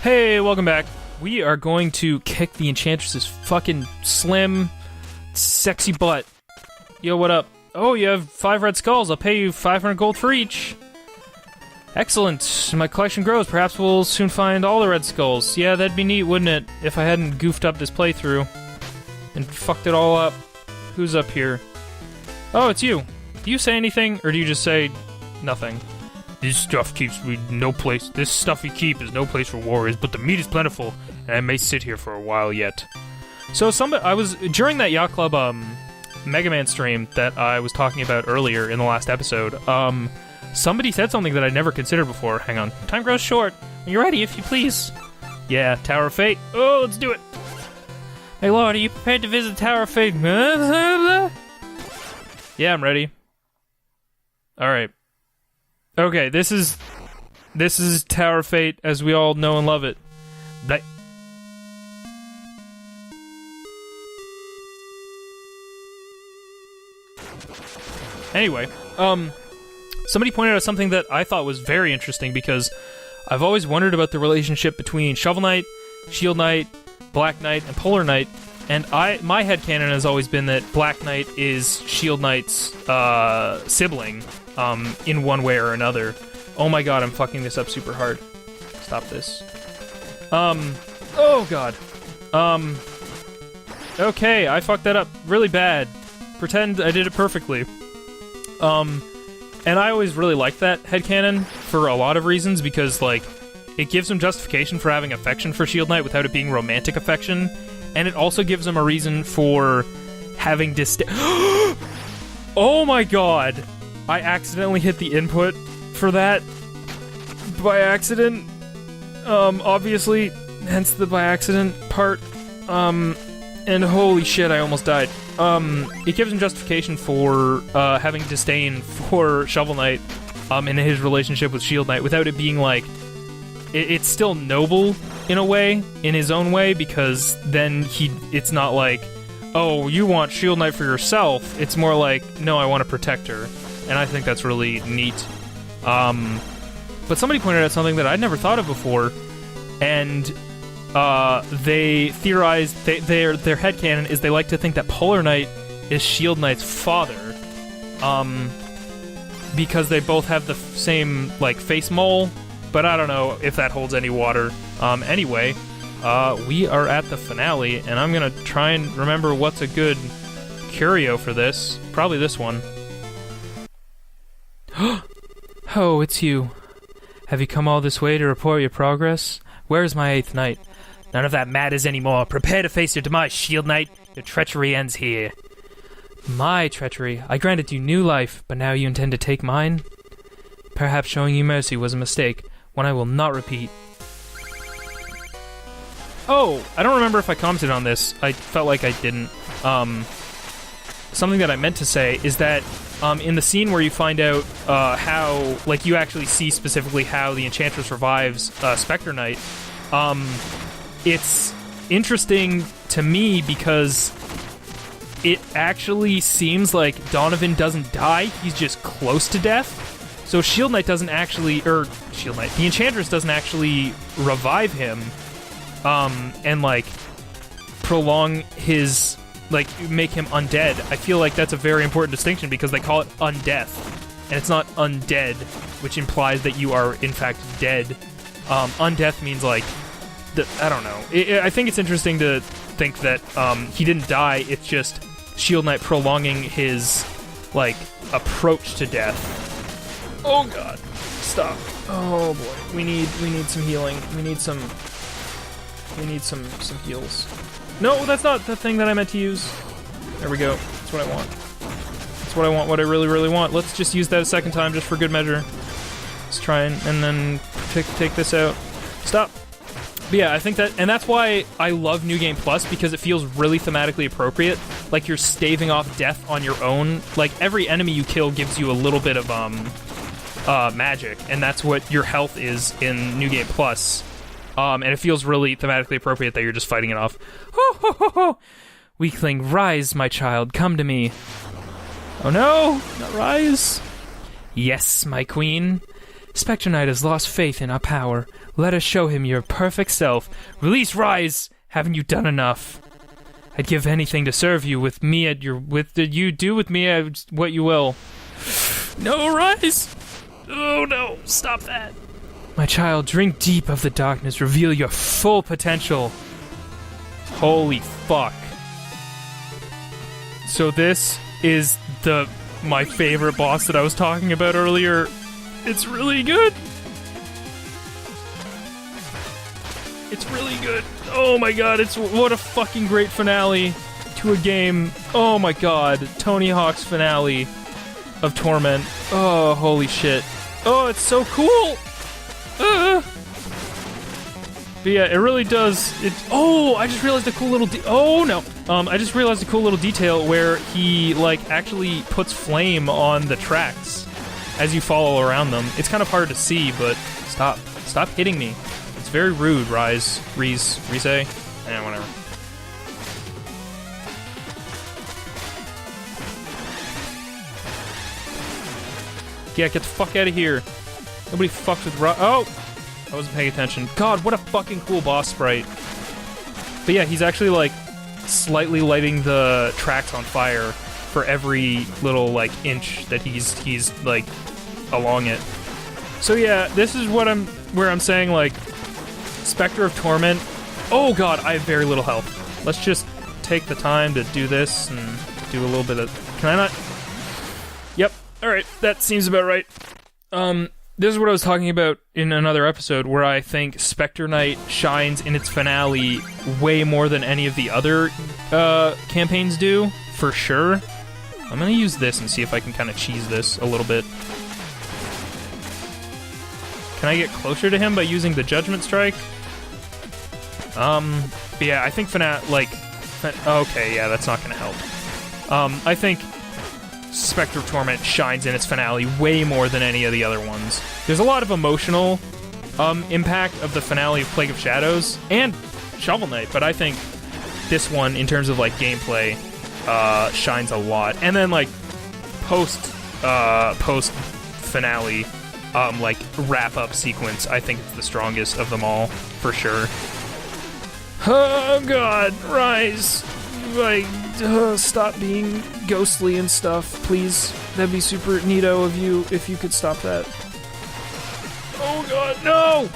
Hey, welcome back. We are going to kick the Enchantress's fucking slim, sexy butt. Yo, what up? Oh, you have 5 red skulls. I'll pay you 500 gold for each. Excellent. My collection grows. Perhaps we'll soon find all the red skulls. Yeah, that'd be neat, wouldn't it? If I hadn't goofed up this playthrough and fucked it all up. Who's up here? Oh, it's you. Do you say anything, or do you just say nothing? This stuff keeps me no place. This stuff we keep is no place for warriors, but the meat is plentiful, and I may sit here for a while yet. So I was during that Yacht Club Mega Man stream that I was talking about earlier in the last episode. Somebody said something that I'd never considered before. Hang on, time grows short. Are you ready, if you please? Yeah, Tower of Fate. Oh, let's do it. Hey Lord, are you prepared to visit the Tower of Fate? Yeah, I'm ready. All right. Okay, this is Tower of Fate as we all know and love it. Anyway, somebody pointed out something that I thought was very interesting because I've always wondered about the relationship between Shovel Knight, Shield Knight, Black Knight, and Polar Knight, and my headcanon has always been that Black Knight is Shield Knight's sibling. In one way or another. Oh my god, I'm fucking this up super hard. Stop this. Oh god. Okay, I fucked that up really bad. Pretend I did it perfectly. And I always really liked that headcanon for a lot of reasons, because, like, it gives him justification for having affection for Shield Knight without it being romantic affection, and it also gives him a reason for having Oh my god! I accidentally hit the input for that by accident. Obviously, hence the by accident part. And holy shit, I almost died. It gives him justification for having disdain for Shovel Knight in his relationship with Shield Knight without it being like... It's still noble in a way, in his own way, because then it's not like, oh, you want Shield Knight for yourself. It's more like, no, I want to protect her. And I think that's really neat. But somebody pointed out something that I'd never thought of before, and they theorized, their headcanon is they like to think that Polar Knight is Shield Knight's father, because they both have the same, like, face mole, but I don't know if that holds any water. Anyway, we are at the finale, and I'm gonna try and remember what's a good curio for this. Probably this one. Oh, it's you. Have you come all this way to report your progress? Where's my 8th Knight? None of that matters anymore. Prepare to face your demise, Shield Knight. Your treachery ends here. My treachery? I granted you new life, but now you intend to take mine? Perhaps showing you mercy was a mistake, one I will not repeat. Oh, I don't remember if I commented on this. I felt like I didn't. Something that I meant to say is that in the scene where you find out how, like, you actually see specifically how the Enchantress revives Specter Knight, it's interesting to me because it actually seems like Donovan doesn't die, he's just close to death. So Shield Knight doesn't actually, the Enchantress doesn't actually revive him, and, like, prolong his... like, make him undead. I feel like that's a very important distinction because they call it undeath, and it's not undead, which implies that you are, in fact, dead. Undeath means, like, I don't know. I think it's interesting to think that he didn't die, it's just Shield Knight prolonging his, like, approach to death. Oh god. Stop. Oh boy. We need some healing. We need some heals. No, that's not the thing that I meant to use. There we go. That's what I want. That's what I want, what I really, really want. Let's just use that a second time, just for good measure. Let's try and then take this out. Stop. But yeah, I think that... and that's why I love New Game Plus, because it feels really thematically appropriate. Like, you're staving off death on your own. Like, every enemy you kill gives you a little bit of, magic. And that's what your health is in New Game Plus. And it feels really thematically appropriate that you're just fighting it off. Ho, ho, ho, ho. Weakling, rise, my child, come to me. Oh no, not rise. Yes, my queen. Specter Knight has lost faith in our power. Let us show him your perfect self. Release Rise! Haven't you done enough? I'd give anything to serve you with me at your... you do with me what you will. No, Rise! Oh no, stop that. My child, drink deep of the darkness. Reveal your full potential. Holy fuck. So this is my favorite boss that I was talking about earlier. It's really good. It's really good. Oh my god, what a fucking great finale to a game. Oh my god, Tony Hawk's finale of Torment. Oh, holy shit. Oh, it's so cool. But yeah, it really does. Oh, I just realized a cool little. Oh no. I just realized a cool little detail where he like actually puts flame on the tracks as you follow around them. It's kind of hard to see, but stop hitting me. It's very rude, Rise, whatever. Yeah, get the fuck out of here. Nobody fucks with Oh! I wasn't paying attention. God, what a fucking cool boss sprite. But yeah, he's actually, like, slightly lighting the tracks on fire for every little, like, inch that he's like, along it. So yeah, this is where I'm saying, like, Specter of Torment. Oh god, I have very little health. Let's just take the time to do this and do a little bit of... Can I not? Yep. Alright, that seems about right. This is what I was talking about in another episode, where I think Specter Knight shines in its finale way more than any of the other campaigns do, for sure. I'm gonna use this and see if I can kind of cheese this a little bit. Can I get closer to him by using the Judgment Strike? But yeah, I think okay, yeah, that's not gonna help. I think Specter of Torment shines in its finale way more than any of the other ones. There's a lot of emotional impact of the finale of Plague of Shadows and Shovel Knight, but I think this one, in terms of like gameplay, shines a lot. And then like post finale, like wrap up sequence, I think it's the strongest of them all for sure. Oh god, Rise! Like, stop being ghostly and stuff, please. That'd be super neato of you if you could stop that. Oh god, no!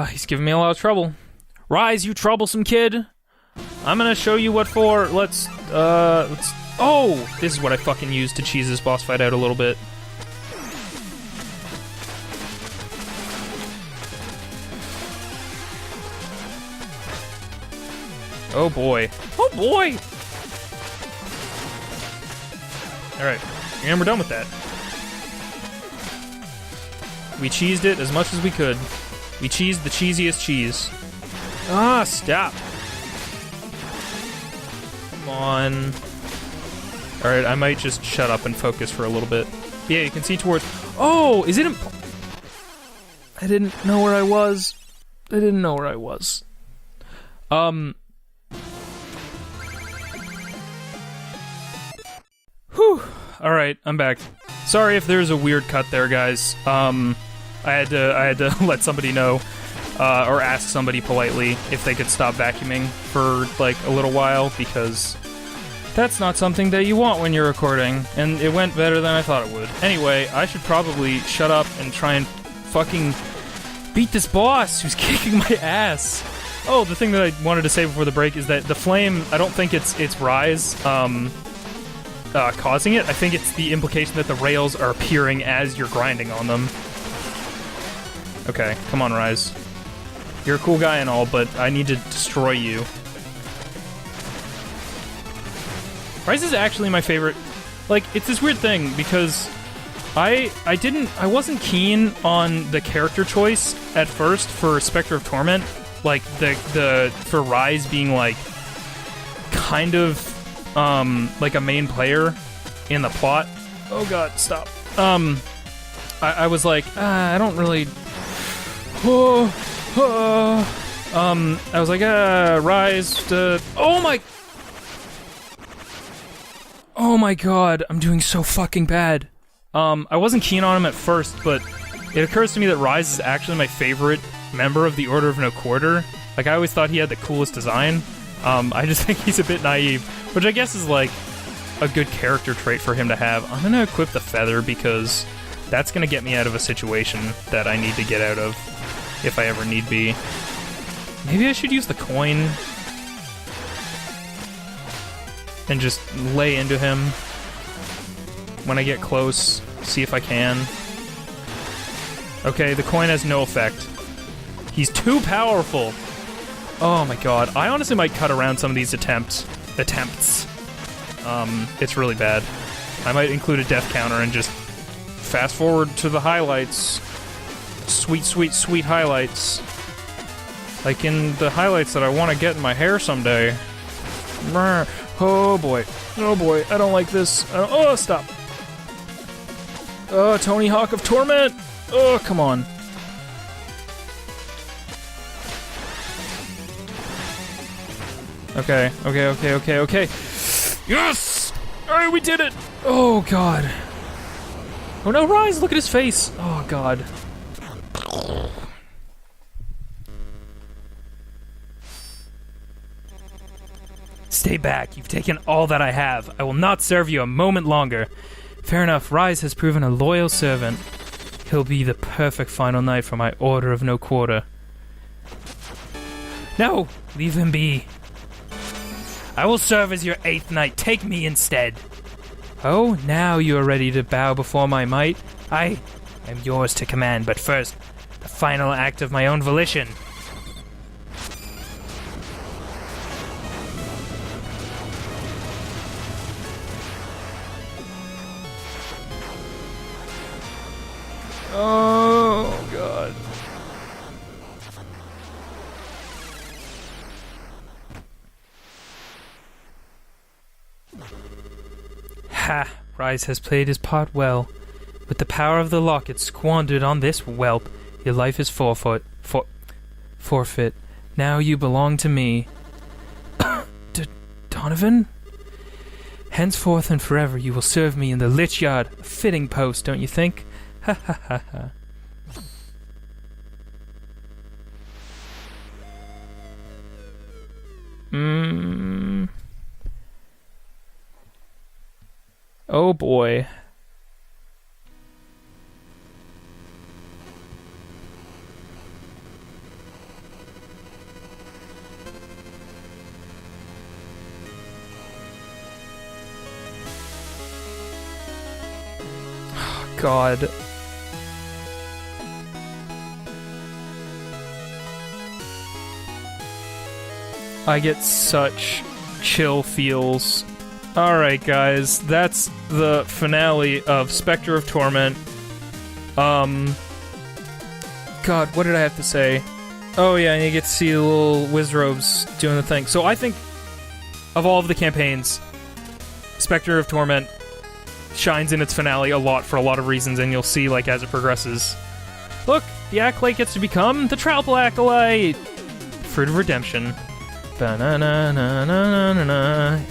He's giving me a lot of trouble. Rise, you troublesome kid! I'm gonna show you what for. Let's... Oh! This is what I fucking used to cheese this boss fight out a little bit. Oh boy. Oh boy! Alright, and we're done with that. We cheesed it as much as we could. We cheesed the cheesiest cheese. Ah, stop. Come on. Alright, I might just shut up and focus for a little bit. Yeah, you can see towards... Oh, is it... I didn't know where I was. Whew. Alright, I'm back. Sorry if there's a weird cut there, guys. I had to let somebody know, or ask somebody politely if they could stop vacuuming for, like, a little while, because that's not something that you want when you're recording, and it went better than I thought it would. Anyway, I should probably shut up and try and fucking beat this boss who's kicking my ass. Oh, the thing that I wanted to say before the break is that the flame, I don't think it's Rise, causing it. I think it's the implication that the rails are appearing as you're grinding on them. Okay, come on, Rise. You're a cool guy and all, but I need to destroy you. Rise is actually my favorite. Like, it's this weird thing, because I wasn't keen on the character choice at first for Specter of Torment. Like, for Rise being, like, kind of, like a main player in the plot. Oh god, stop. I was like, I don't really... I was like, Rise, oh my... Oh my god, I'm doing so fucking bad. I wasn't keen on him at first, but It occurs to me that Rise is actually my favorite member of the Order of No Quarter. Like, I always thought he had the coolest design. I just think he's a bit naive, which I guess is, like, a good character trait for him to have. I'm gonna equip the Feather because that's gonna get me out of a situation that I need to get out of if I ever need be. Maybe I should use the coin and just lay into him when I get close, see if I can. Okay, the coin has no effect. He's too powerful. Oh my god. I honestly might cut around some of these attempts. It's really bad. I might include a death counter and just fast forward to the highlights. Sweet, sweet, sweet highlights. Like in the highlights that I want to get in my hair someday. Oh boy. Oh boy. I don't like this. Oh, stop. Oh, Tony Hawk of Torment. Oh, come on. Okay. Yes! Alright, we did it! Oh, God. Oh, no, Rise! Look at his face! Oh, God. Stay back. You've taken all that I have. I will not serve you a moment longer. Fair enough. Rise has proven a loyal servant. He'll be the perfect final knight for my Order of No Quarter. No! Leave him be. I will serve as your 8th knight. Take me instead. Oh, now you are ready to bow before my might? I am yours to command, but first, the final act of my own volition. Oh, God. Ha! Rise has played his part well. With the power of the locket squandered on this whelp, your life is forfeit. Now you belong to me. Donovan? Henceforth and forever you will serve me in the Lich Yard. A fitting post, don't you think? Ha ha ha ha. Oh boy. Oh, God. I get such chill feels. Alright guys, that's the finale of Specter of Torment. God, what did I have to say? Oh yeah, and you get to see the little Wizrobes doing the thing. So I think, of all of the campaigns, Specter of Torment shines in its finale a lot for a lot of reasons, and you'll see, like, as it progresses. Look, the Acolyte gets to become the Troupple Acolyte! Fruit of Redemption. And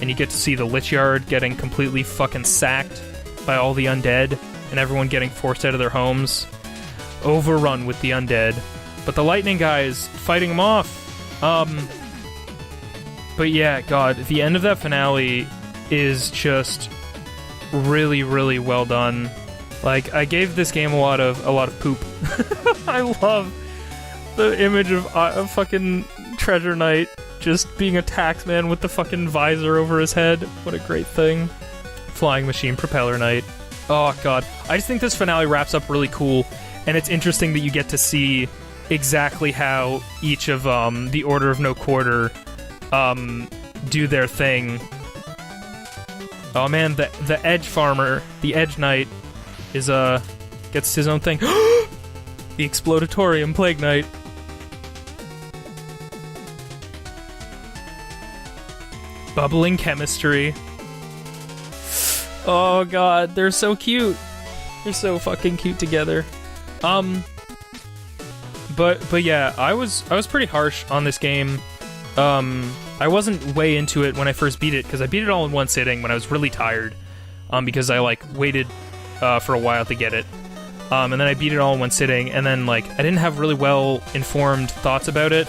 you get to see the Lich Yard getting completely fucking sacked by all the undead, and everyone getting forced out of their homes. Overrun with the undead. But the Lightning guy is fighting them off. But yeah, God, the end of that finale is just really, really well done. Like, I gave this game a lot of poop. I love the image of fucking Treasure Knight just being a taxman with the fucking visor over his head. What a great thing. Flying Machine Propeller Knight. Oh, God. I just think this finale wraps up really cool, and it's interesting that you get to see exactly how each of the Order of No Quarter do their thing. Oh, man, the Edge Farmer, the Edge Knight, is, gets his own thing. The Explodatorium Plague Knight. Bubbling Chemistry. Oh god, they're so cute. They're so fucking cute together. But yeah, I was pretty harsh on this game. I wasn't way into it when I first beat it, because I beat it all in one sitting when I was really tired. Because I, like, waited for a while to get it. and then I beat it all in one sitting, and then, like, I didn't have really well-informed thoughts about it,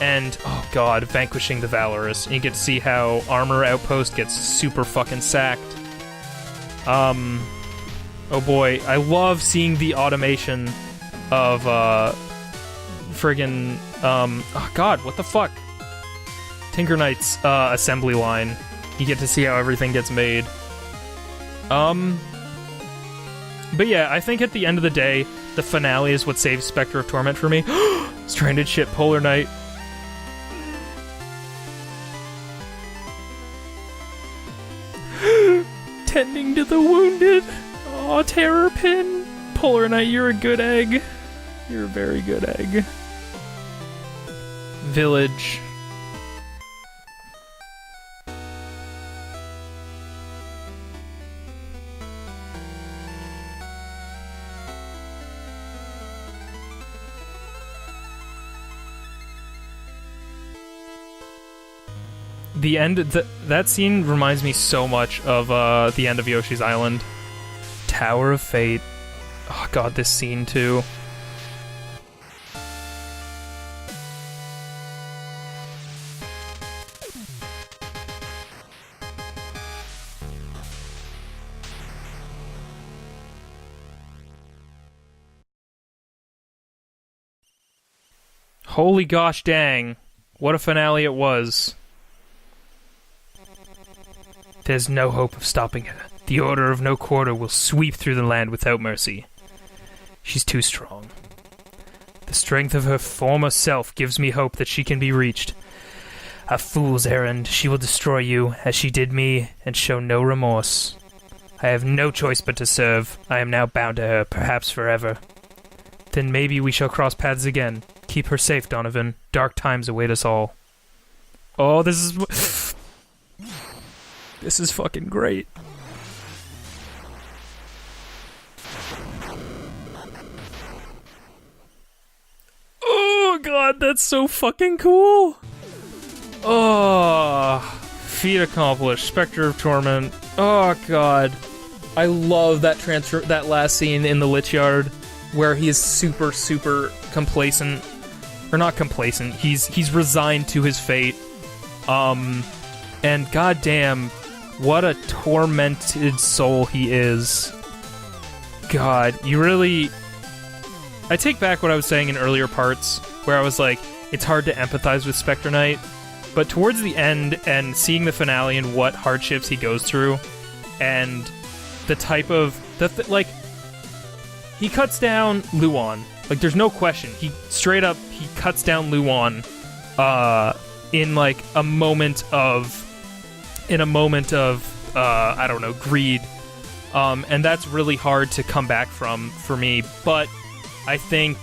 and, oh god, vanquishing the Valorous, and you get to see how Armor Outpost gets super fucking sacked. Oh boy, I love seeing the automation of, friggin', oh god, what the fuck? Tinker Knight's, assembly line. You get to see how everything gets made. But yeah, I think at the end of the day, the finale is what saves Specter of Torment for me. Stranded ship, Polar Knight. Tending to the wounded. Aw, Terror Pin. Polar Knight, you're a good egg. You're a very good egg. Village. The end, that scene reminds me so much of the end of Yoshi's Island. Tower of Fate. Oh god, this scene too. Holy gosh dang. What a finale it was. There's no hope of stopping her. The Order of No Quarter will sweep through the land without mercy. She's too strong. The strength of her former self gives me hope that she can be reached. A fool's errand. She will destroy you, as she did me, and show no remorse. I have no choice but to serve. I am now bound to her, perhaps forever. Then maybe we shall cross paths again. Keep her safe, Donovan. Dark times await us all. Oh, this is... This is fucking great. Oh god, that's so fucking cool. Oh, feat accomplished. Specter of Torment. Oh god, I love that that last scene in the Lich Yard where he is super complacent, or not complacent. He's resigned to his fate. And goddamn. What a tormented soul he is. God, you really... I take back what I was saying in earlier parts, where I was like, it's hard to empathize with Specter Knight, but towards the end, and seeing the finale and what hardships he goes through, and the type of... like, he cuts down Luan. Like, there's no question. He cuts down Luan, in, like, a moment of... I don't know, greed. And that's really hard to come back from for me. But I think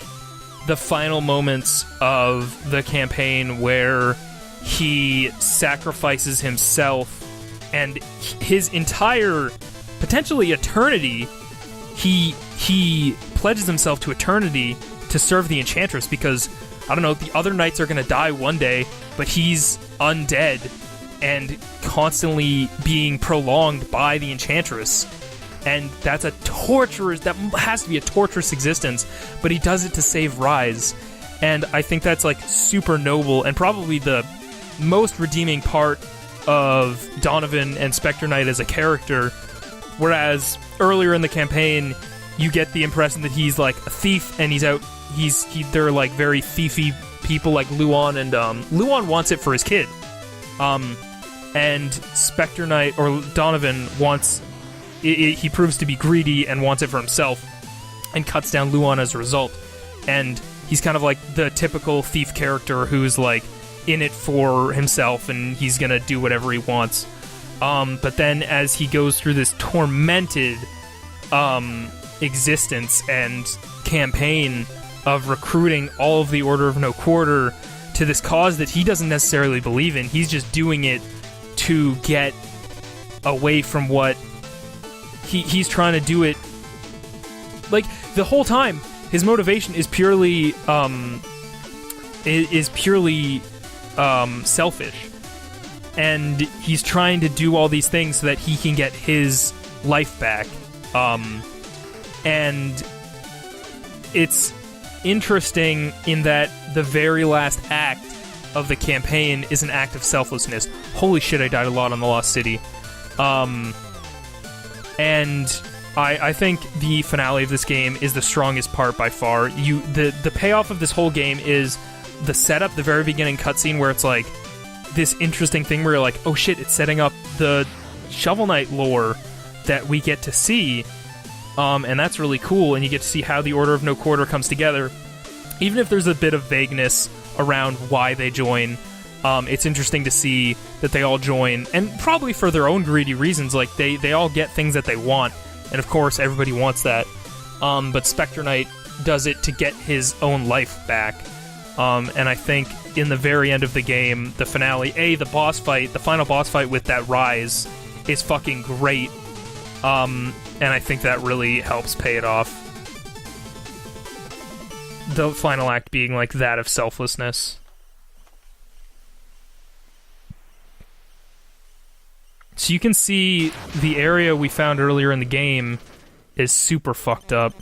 the final moments of the campaign where he sacrifices himself and his entire, potentially eternity, he pledges himself to eternity to serve the Enchantress because, I don't know, the other knights are going to die one day, but he's undead and constantly being prolonged by the Enchantress. And that has to be a torturous existence, but he does it to save Rise. And I think that's, like, super noble, and probably the most redeeming part of Donovan and Specter Knight as a character, whereas earlier in the campaign, you get the impression that he's, like, a thief, and they're, like, very thiefy people like Luan, and, Luan wants it for his kid. And Specter Knight, or Donovan, wants... he proves to be greedy and wants it for himself, and cuts down Luan as a result. And he's kind of like the typical thief character who's, like, in it for himself, and he's gonna do whatever he wants. But then as he goes through this tormented, existence and campaign of recruiting all of the Order of No Quarter to this cause that he doesn't necessarily believe in, he's just doing it to get away from what he's trying to do it. Like, the whole time, his motivation is purely selfish, and he's trying to do all these things so that he can get his life back. And it's interesting in that the very last act of the campaign is an act of selflessness. Holy shit, I died a lot on the Lost City. And I think the finale of this game is the strongest part by far. The payoff of this whole game is the setup, the very beginning cutscene where it's like this interesting thing where you're like, oh shit, it's setting up the Shovel Knight lore that we get to see. And that's really cool, and you get to see how the Order of No Quarter comes together. Even if there's a bit of vagueness around why they join, it's interesting to see that they all join, and probably for their own greedy reasons. Like, they all get things that they want, and of course, everybody wants that. But Specter Knight does it to get his own life back. And I think in the very end of the game, the finale, the boss fight, the final boss fight with that Rise is fucking great. And I think that really helps pay it off. The final act being like that of selflessness. So you can see the area we found earlier in the game is super fucked up.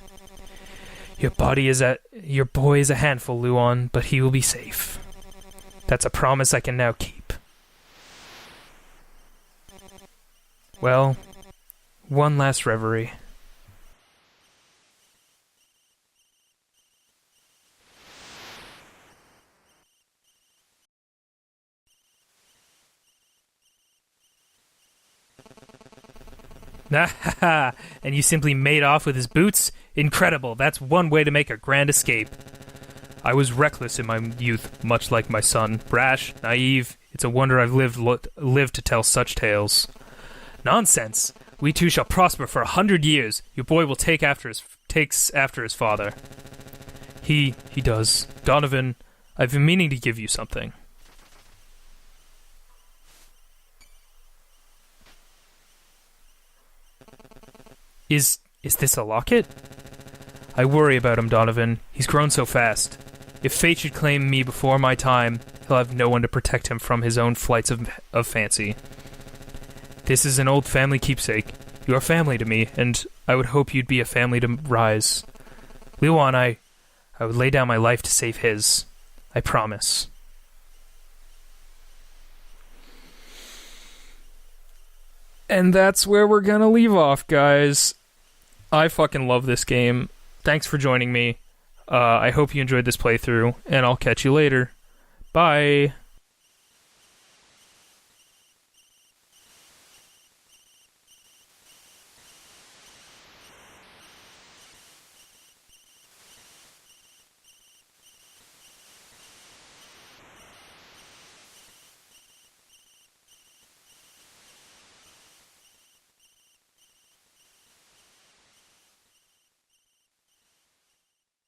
Your boy is a handful, Luon, but he will be safe. That's a promise I can now keep. Well, one last reverie. Ah, and you simply made off with his boots? Incredible, that's one way to make a grand escape. I was reckless in my youth, much like my son. Brash, naive, it's a wonder I've lived to tell such tales. Nonsense! We two shall prosper for 100 years. Your boy will takes after his father. He does. Donovan, I've been meaning to give you something. Is this a locket? I worry about him, Donovan. He's grown so fast. If fate should claim me before my time, he'll have no one to protect him from his own flights of fancy. This is an old family keepsake. You are family to me, and I would hope you'd be a family to Rise. Luon, I would lay down my life to save his. I promise. And that's where we're gonna leave off, guys. I fucking love this game. Thanks for joining me. I hope you enjoyed this playthrough, and I'll catch you later. Bye.